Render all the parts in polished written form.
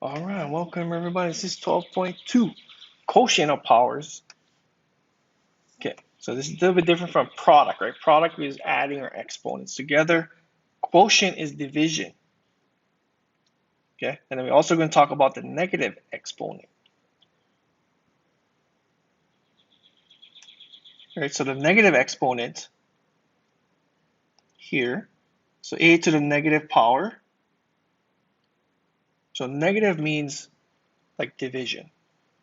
All right, welcome everybody. This is 12.2, quotient of powers. Okay, so this is a little bit different from product, right? Product is adding our exponents together. Quotient is division. Okay, and then we're also going to talk about the negative exponent. All right, so the negative exponent here, so a to the negative power. So negative means like division,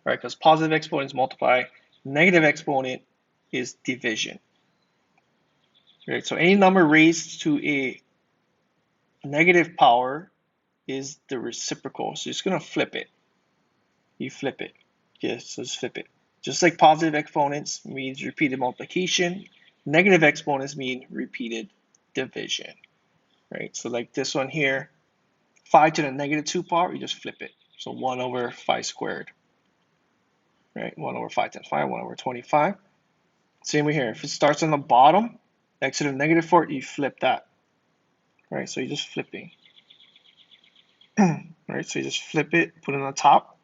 right? Because positive exponents multiply, negative exponent is division. Right, so any number raised to a negative power is the reciprocal. So it's going to flip it. You flip it. Yes, so just flip it. Just like positive exponents means repeated multiplication, negative exponents mean repeated division. Right? So like this one here, 5 to the negative 2 power, you just flip it. So 1 over 5 squared. Right? 1 over 5 times 5, 1 over 25. Same way here. If it starts on the bottom, next to the negative 4, you flip that. Right? So you're just flipping. Right? So you just flip it, put it on the top.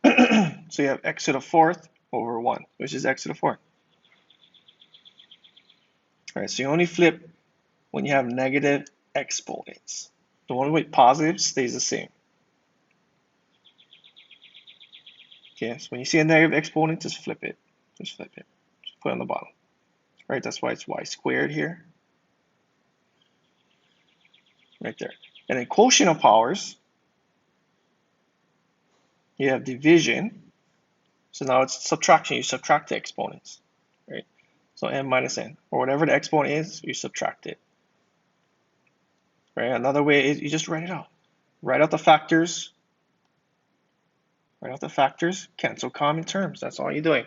So you have x to the fourth over 1, which is x to the fourth. All right, so you only flip when you have negative exponents. The one with positive stays the same. Okay, so when you see a negative exponent, just flip it. Just flip it. Just put it on the bottom. All right, that's why it's y squared here. Right there. And then quotient of powers, you have division. So now it's subtraction. You subtract the exponents. Right? So n minus n, or whatever the exponent is, you subtract it. Right? Another way is you just write it out. Write out the factors. Write out the factors. Cancel common terms. That's all you're doing.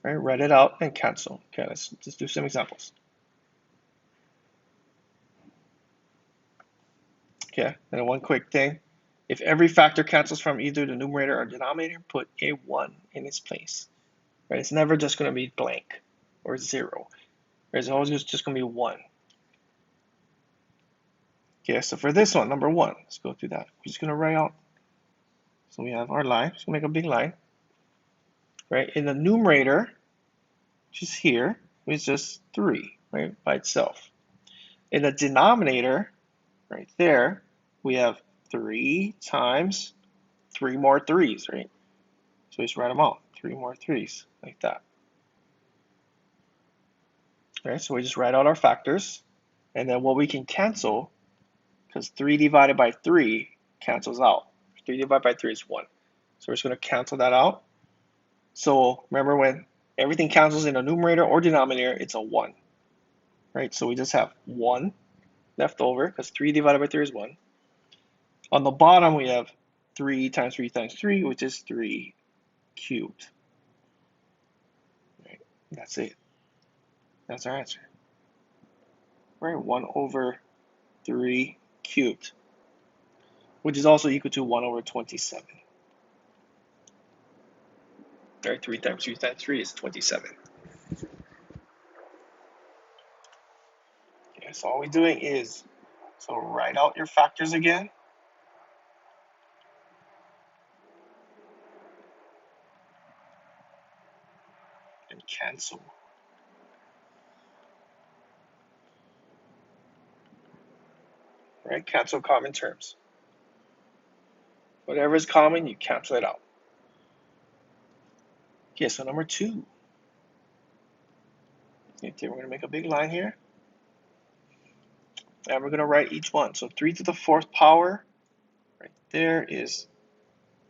Right? Write it out and cancel. Okay, let's just do some examples. Okay, and one quick thing. If every factor cancels from either the numerator or denominator, put a 1 in its place. Right? It's never just going to be blank or 0. It's always just going to be 1. Okay, so for this one, number 1, let's go through that. We're just going to write out. So we have our line. Just going to make a big line. Right? In the numerator, which is here, it's just 3, right, by itself. In the denominator, right there, we have 3 times 3 more 3's, right? So we just write them out, 3 more 3's, like that. All right, so we just write out our factors, and then what we can cancel, because 3 divided by 3 cancels out. 3 divided by 3 is 1. So we're just going to cancel that out. So remember, when everything cancels in a numerator or denominator, it's a 1. Right, so we just have 1 left over, because 3 divided by 3 is 1. On the bottom, we have 3 times 3 times 3, which is 3 cubed. Right, that's it. That's our answer. Right, 1 over 3 cubed, which is also equal to 1 over 27. Right, 3 times 3 times 3 is 27. Okay, so all we're doing is, so write out your factors again. And cancel. Right, cancel common terms. Whatever is common, you cancel it out. Okay, so number 2. Okay, we're going to make a big line here. And we're going to write each one. So 3 to the 4th power, right there, is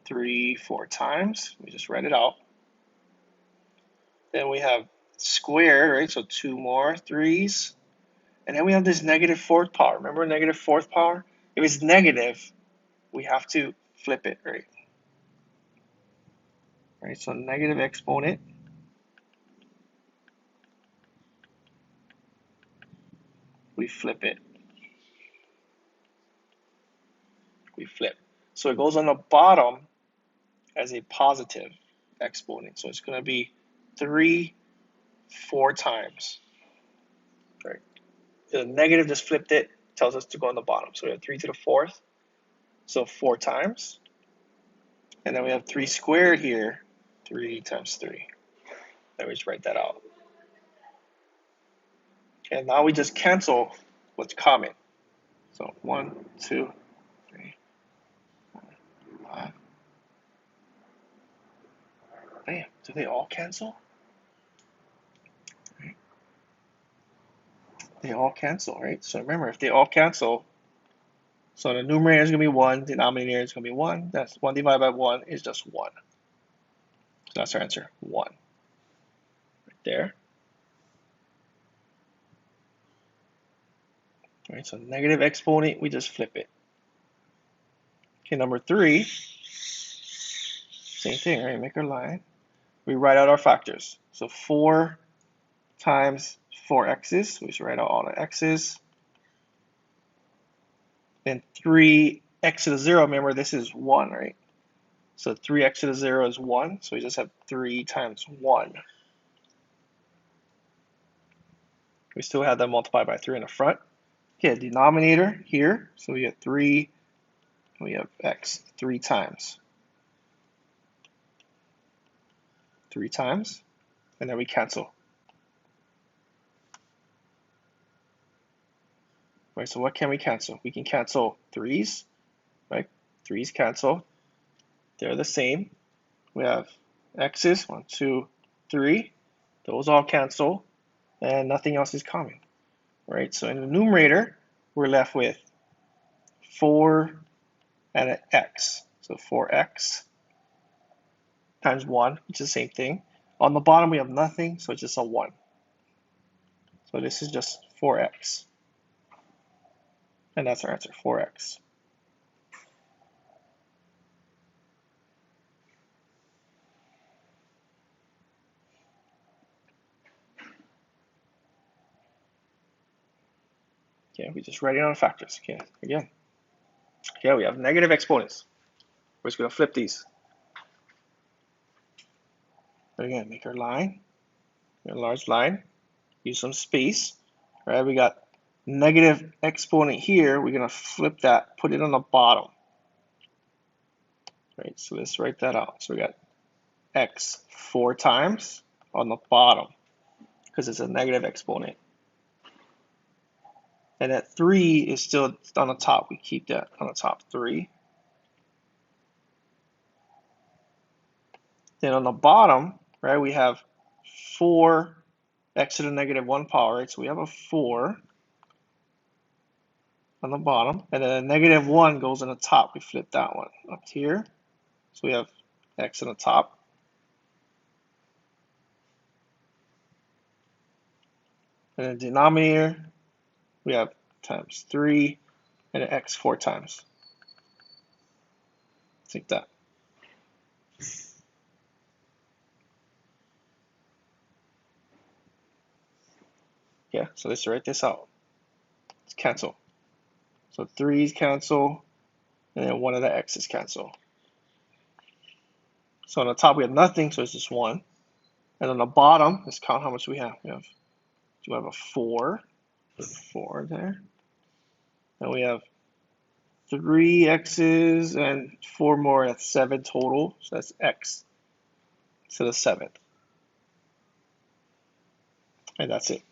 3 4 times. We just write it out. Then we have squared, right? So 2 more 3's. And then we have this negative 4th power. Remember negative 4th power? If it's negative, we have to flip it, right? Right, so negative exponent. We flip it. We flip. So it goes on the bottom as a positive exponent. So it's going to be 3 4 times. Right. The negative just flipped it. tells us to go on the bottom. So we have 3 to the 4th, so 4 times. And then we have 3 squared here, 3 times 3. Let me just write that out. And now we just cancel what's common. So 1, 2, 3, 4, 5. Bam, do they all cancel? Right. They all cancel, right? So remember, if they all cancel, so the numerator is going to be 1, denominator is going to be 1. That's 1 divided by 1 is just 1. So that's our answer, 1. Right there. All right, so negative exponent, we just flip it. Okay, number 3, same thing, right? Make our line. We write out our factors. So 4 times 4x's, we should write out all the x's. Then 3x to the 0, remember this is 1, right? So 3x to the 0 is 1, so we just have 3 times 1. We still have that multiplied by 3 in the front. Okay, denominator here, so we get 3, and we have x 3 times. 3 times, and then we cancel. Right, so what can we cancel? We can cancel 3's, right? 3's cancel. They're the same. We have x's, 1, 2, 3. Those all cancel, and nothing else is common, right? So in the numerator, we're left with 4 and an x. So 4x times 1, which is the same thing. On the bottom, we have nothing, so it's just a 1. So this is just 4x. And that's our answer, 4x. Okay, we just write it on factors. Okay, again. Okay, we have negative exponents. We're just going to flip these. Again, make our line, a large line, use some space. All right, we got negative exponent here. We're going to flip that, put it on the bottom. Right, so let's write that out. So we got x 4 times on the bottom because it's a negative exponent. And that 3 is still on the top. We keep that on the top, 3. Then on the bottom, right, we have 4 x to the negative 1 power, right? So we have a 4 on the bottom, and then a negative 1 goes on the top. We flip that one up here. So we have x on the top. And then denominator, we have times 3, and an x 4 times. Like that. Yeah, so let's write this out. Let's cancel. So 3's cancel, and then one of the x's cancel. So on the top we have nothing, so it's just 1. And on the bottom, let's count how much we have. We have a 4. 4 there. And we have 3 x's and 4 more, that's 7 total. So that's x to the 7th. And that's it.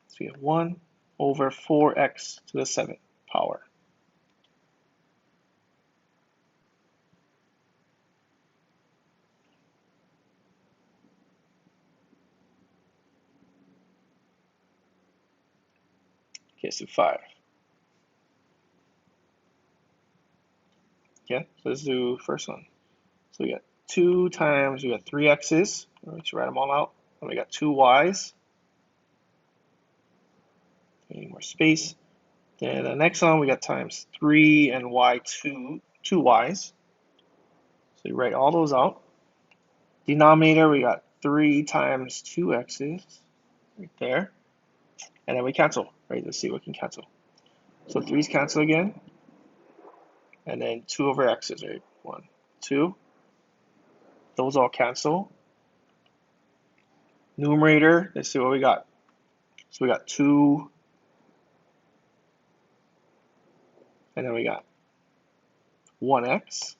So we have 1 over 4x to the 7th power. Okay, so 5. Okay, so let's do first one. So we got 2 times, we got 3 x's. Let's write them all out. And we got 2 y's. Need more space. Then the next one we got times 3 and y2, 2 y's. So you write all those out. Denominator we got 3 times 2 x's right there. And then we cancel, right? Let's see what can cancel. So 3's cancel again. And then 2 over x's, right? 1, 2. Those all cancel. Numerator, let's see what we got. So we got 2 And then we got 1x.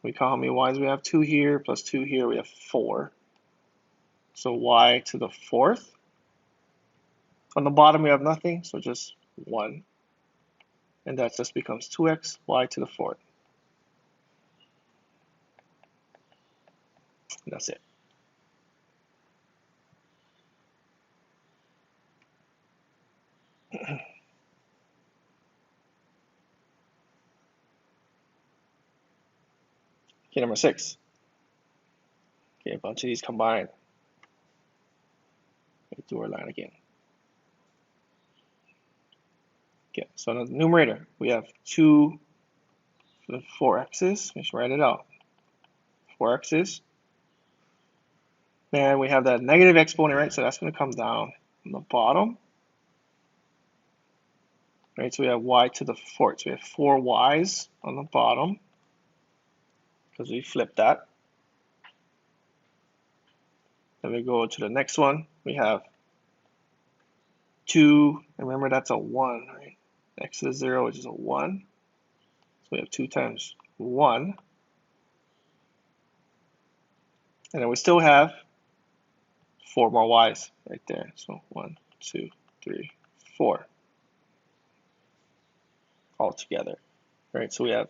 We count how many y's we have. 2 here plus 2 here, we have 4. So y to the 4th. On the bottom we have nothing, so just 1. And that just becomes 2x, y to the 4th. And that's it. Okay, number 6. Okay, a bunch of these combined. Let's do our line again. Okay, so in the numerator, we have 2 to the 4x's. Let's write it out. 4x's. And we have that negative exponent, right? So that's going to come down on the bottom. Right, so we have y to the 4th. So we have 4 y's on the bottom because we flipped that. Then we go to the next one. We have 2, and remember that's a 1, right? X to the 0, which is a 1. So we have 2 times 1. And then we still have 4 more y's right there. So 1, 2, 3, 4 all together. Right, so we have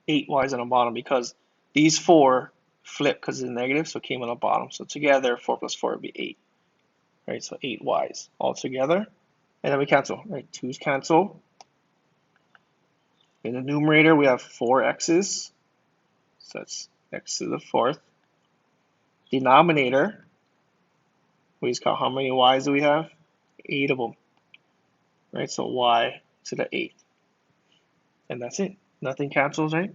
8 y's on the bottom because these 4 flip because it's negative, so it came on the bottom. So together, 4 plus 4 would be 8. Right, so 8 y's all together. And then we cancel, right? 2's cancel. In the numerator, we have 4 x's. So that's x to the 4th. Denominator, we just count how many y's do we have? 8 of them. Right, so y to the 8th. And that's it. Nothing cancels, right?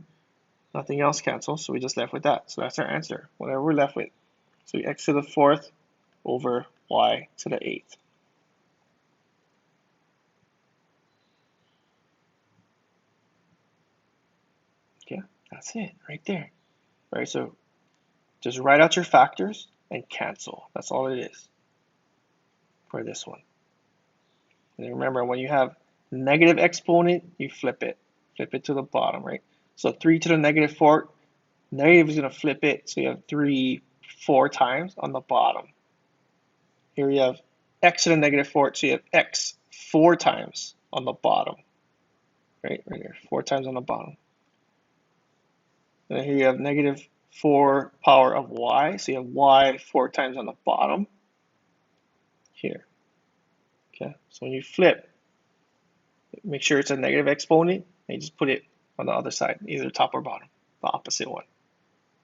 Nothing else cancels, so we just left with that. So that's our answer, whatever we're left with. So x to the 4th over y to the 8th. Okay, that's it right there. Right, so just write out your factors and cancel. That's all it is for this one. And remember, when you have negative exponent, you flip it. Flip it to the bottom, right? So 3 to the negative 4, negative is going to flip it, so you have 3 4 times on the bottom. Here you have x to the negative 4, so you have x 4 times on the bottom. Right here, 4 times on the bottom. And then here you have negative 4 power of y, so you have y 4 times on the bottom. Here. Okay, so when you flip, make sure it's a negative exponent, and you just put it on the other side, either top or bottom, the opposite one.